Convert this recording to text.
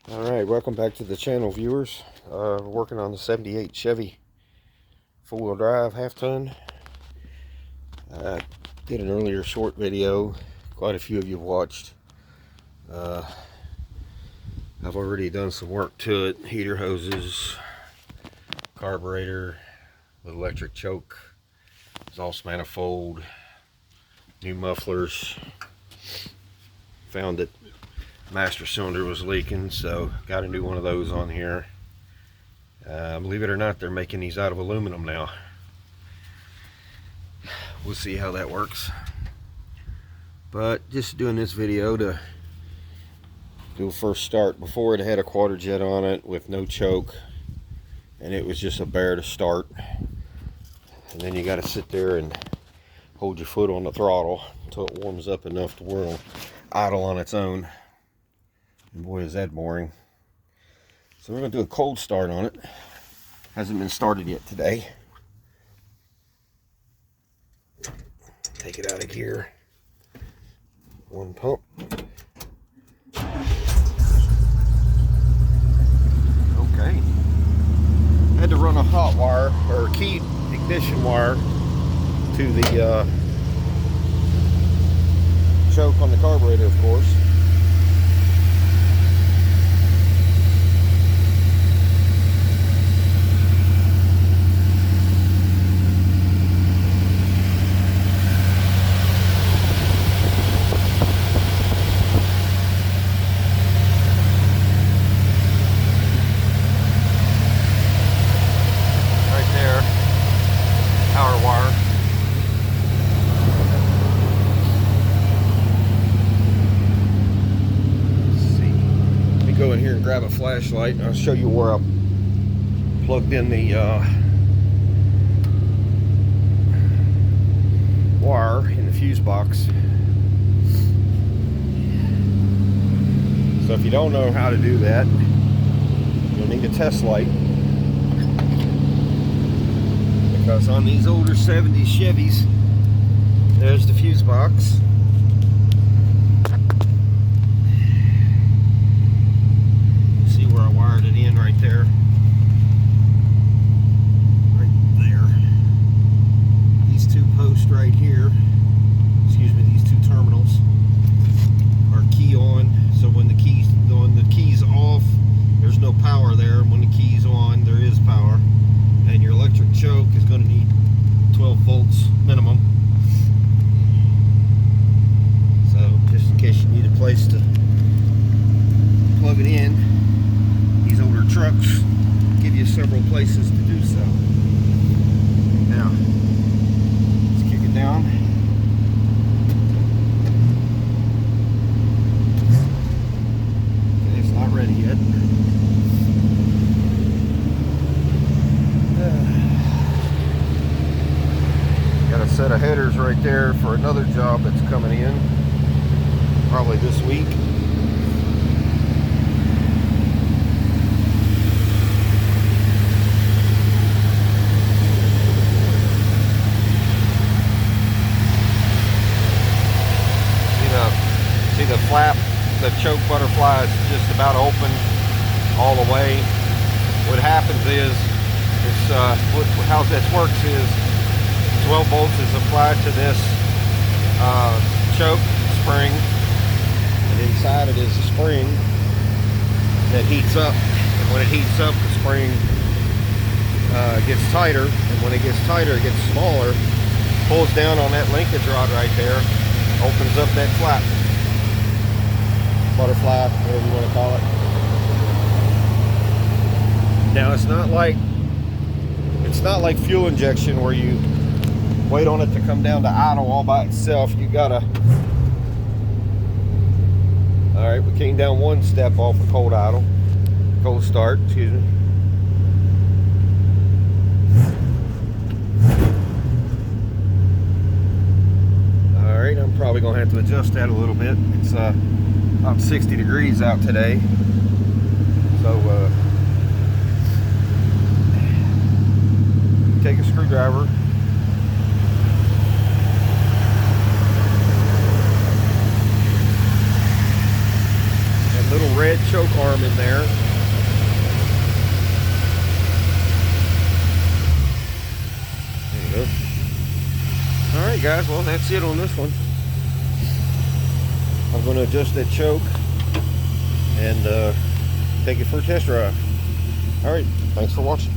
Alright, welcome back to the channel, viewers. Working on the 78 Chevy four-wheel drive half-ton. Did an earlier short video. Quite a few of you have watched. I've already done some work to it. Heater hoses, carburetor, the electric choke, exhaust manifold, new mufflers. Found that master cylinder was leaking, so got a new one of those on here. Believe it or not, they're making these out of aluminum now. We'll see how that works, but just doing this video to do a first start. Before, it had a quarter jet on it with no choke, and it was just a bear to start. And then you got to sit there and hold your foot on the throttle until it warms up enough to where it'll idle on its own. And boy, is that boring. So we're going to do a cold start on it. Hasn't been started yet today. Take it out of gear. One pump. Okay. Had to run a hot wire, or key ignition wire, to the choke on the carburetor, of course. Go in here and grab a flashlight, and I'll show you where I plugged in the wire in the fuse box. So if you don't know how to do that, you'll need a test light, because on these older 70s Chevys, there's the fuse box. Right there. These two posts right here, excuse me, these two terminals are key on. So when the key's off, there's no power there. And when the key's on, there is power. And your electric choke is going to need 12 volts minimum. So just in case you need a place to plug it in, older trucks give you several places to do so. Now, let's kick it down. Okay, it's not ready yet. Got a set of headers right there for another job that's coming in, probably this week. See the flap, the choke butterfly is just about open all the way. What happens is, how this works is 12 volts is applied to this choke spring, and inside it is a spring that heats up. And when it heats up, the spring gets tighter, and when it gets tighter, it gets smaller, pulls down on that linkage rod right there, opens up that flap. Butterfly, whatever you want to call it. Now it's not like fuel injection where you wait on it to come down to idle all by itself. You gotta. All right, we came down one step off of cold start, excuse me. All right, I'm probably gonna have to adjust that a little bit. It's about 60 degrees out today, so take a screwdriver, that little red choke arm in there. There you go. All right, guys. Well, that's it on this one. I'm going to adjust that choke and take it for a test drive. All right. Thanks for watching.